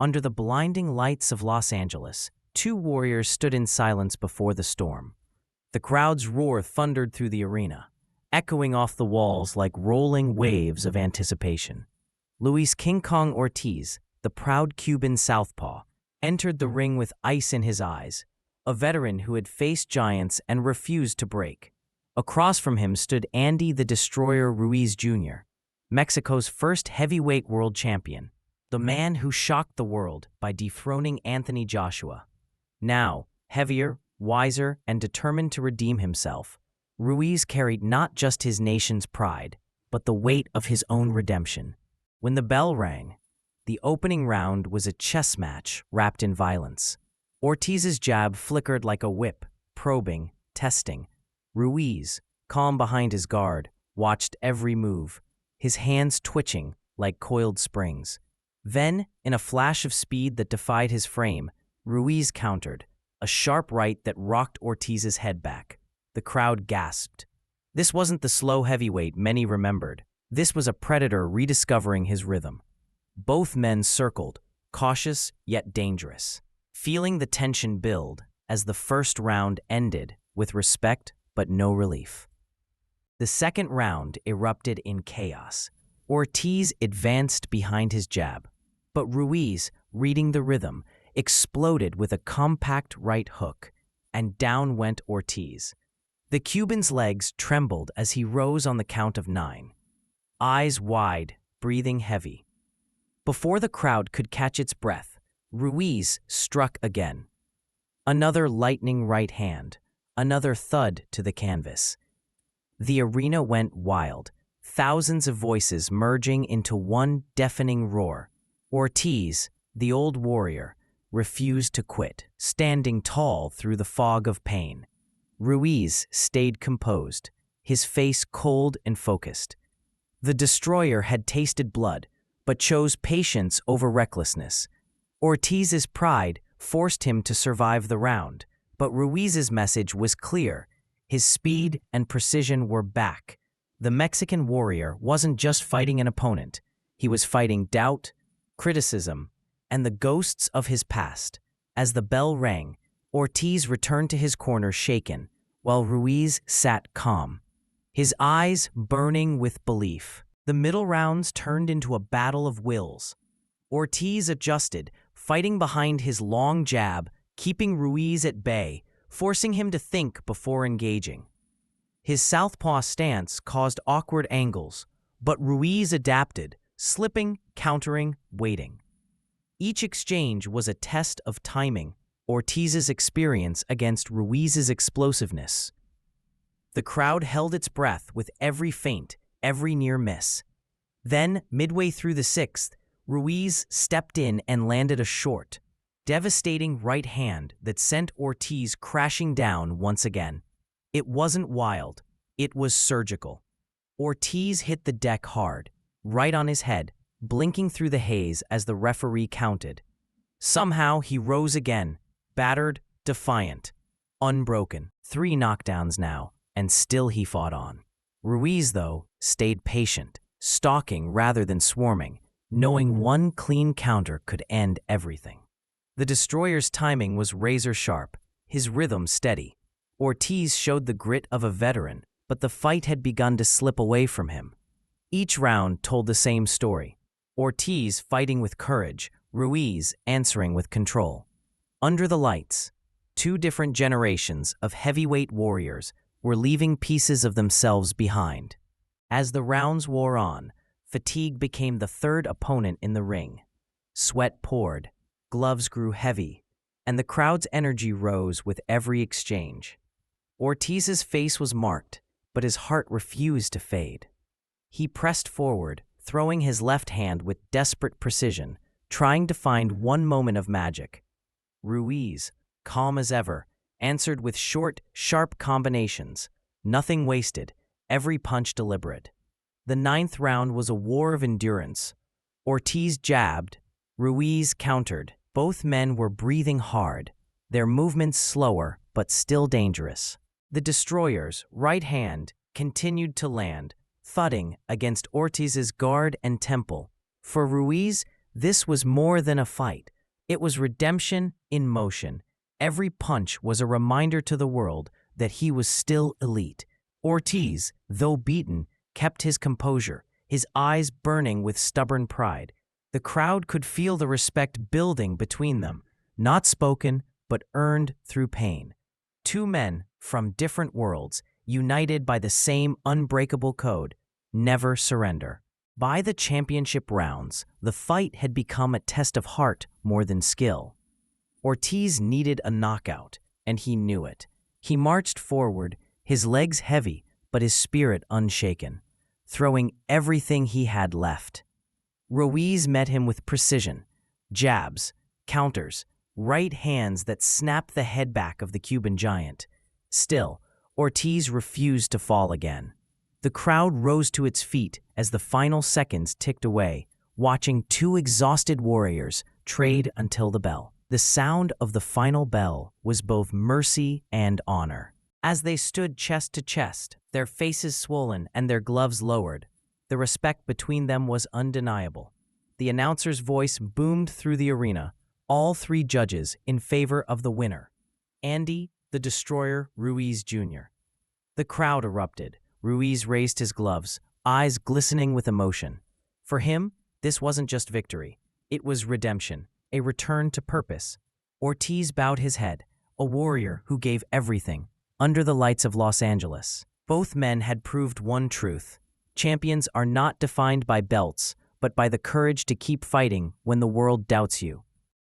Under the blinding lights of Los Angeles, two warriors stood in silence before the storm. The crowd's roar thundered through the arena, echoing off the walls like rolling waves of anticipation. Luis King Kong Ortiz, the proud Cuban southpaw, entered the ring with ice in his eyes, a veteran who had faced giants and refused to break. Across from him stood Andy the Destroyer Ruiz Jr., Mexico's first heavyweight world champion, the man who shocked the world by dethroning Anthony Joshua. Now, heavier, wiser, and determined to redeem himself, Ruiz carried not just his nation's pride, but the weight of his own redemption. When the bell rang, the opening round was a chess match wrapped in violence. Ortiz's jab flickered like a whip, probing, testing. Ruiz, calm behind his guard, watched every move, his hands twitching like coiled springs. Then, in a flash of speed that defied his frame, Ruiz countered, a sharp right that rocked Ortiz's head back. The crowd gasped. This wasn't the slow heavyweight many remembered. This was a predator rediscovering his rhythm. Both men circled, cautious yet dangerous, feeling the tension build as the first round ended with respect but no relief. The second round erupted in chaos. Ortiz advanced behind his jab, but Ruiz, reading the rhythm, exploded with a compact right hook, and down went Ortiz. The Cuban's legs trembled as he rose on the count of 9. Eyes wide, breathing heavy. Before the crowd could catch its breath, Ruiz struck again. Another lightning right hand, another thud to the canvas. The arena went wild, thousands of voices merging into one deafening roar. Ortiz, the old warrior, refused to quit, standing tall through the fog of pain. Ruiz stayed composed, his face cold and focused. The destroyer had tasted blood, but chose patience over recklessness. Ortiz's pride forced him to survive the round, but Ruiz's message was clear. His speed and precision were back. The Mexican warrior wasn't just fighting an opponent. He was fighting doubt, criticism, and the ghosts of his past. As the bell rang, Ortiz returned to his corner shaken, while Ruiz sat calm, his eyes burning with belief. The middle rounds turned into a battle of wills. Ortiz adjusted, fighting behind his long jab, keeping Ruiz at bay, forcing him to think before engaging. His southpaw stance caused awkward angles, but Ruiz adapted, slipping, countering, waiting. Each exchange was a test of timing, Ortiz's experience against Ruiz's explosiveness. The crowd held its breath with every feint, every near miss. Then, midway through the 6th, Ruiz stepped in and landed a short, devastating right hand that sent Ortiz crashing down once again. It wasn't wild, it was surgical. Ortiz hit the deck hard, right on his head, blinking through the haze as the referee counted. Somehow he rose again, battered, defiant, unbroken. 3 knockdowns now, and still he fought on. Ruiz, though, stayed patient, stalking rather than swarming, knowing one clean counter could end everything. The destroyer's timing was razor-sharp, his rhythm steady. Ortiz showed the grit of a veteran, but the fight had begun to slip away from him. Each round told the same story. Ortiz fighting with courage, Ruiz answering with control. Under the lights, 2 different generations of heavyweight warriors were leaving pieces of themselves behind. As the rounds wore on, fatigue became the third opponent in the ring. Sweat poured, gloves grew heavy, and the crowd's energy rose with every exchange. Ortiz's face was marked, but his heart refused to fade. He pressed forward, throwing his left hand with desperate precision, trying to find one moment of magic. Ruiz, calm as ever, answered with short, sharp combinations, nothing wasted, every punch deliberate. The 9th round was a war of endurance. Ortiz jabbed, Ruiz countered. Both men were breathing hard, their movements slower but still dangerous. The destroyer's right hand continued to land, thudding against Ortiz's guard and temple. For Ruiz, This was more than a fight. It was redemption in motion. Every punch was a reminder to the world that he was still elite. Ortiz, though beaten, kept his composure, his eyes burning with stubborn pride. The crowd could feel the respect building between them, not spoken, but earned through pain. Two men from different worlds, united by the same unbreakable code: never surrender. By the championship rounds, the fight had become a test of heart more than skill. Ortiz needed a knockout, and he knew it. He marched forward, his legs heavy, but his spirit unshaken, throwing everything he had left. Ruiz met him with precision: jabs, counters, right hands that snapped the head back of the Cuban giant. Still, Ortiz refused to fall again. The crowd rose to its feet as the final seconds ticked away, watching two exhausted warriors trade until the bell. The sound of the final bell was both mercy and honor. As they stood chest to chest, their faces swollen and their gloves lowered, the respect between them was undeniable. The announcer's voice boomed through the arena, all three judges in favor of the winner: Andy, the Destroyer, Ruiz Jr. The crowd erupted. Ruiz raised his gloves, eyes glistening with emotion. For him, this wasn't just victory. It was redemption, a return to purpose. Ortiz bowed his head, a warrior who gave everything, under the lights of Los Angeles. Both men had proved one truth: champions are not defined by belts, but by the courage to keep fighting when the world doubts you.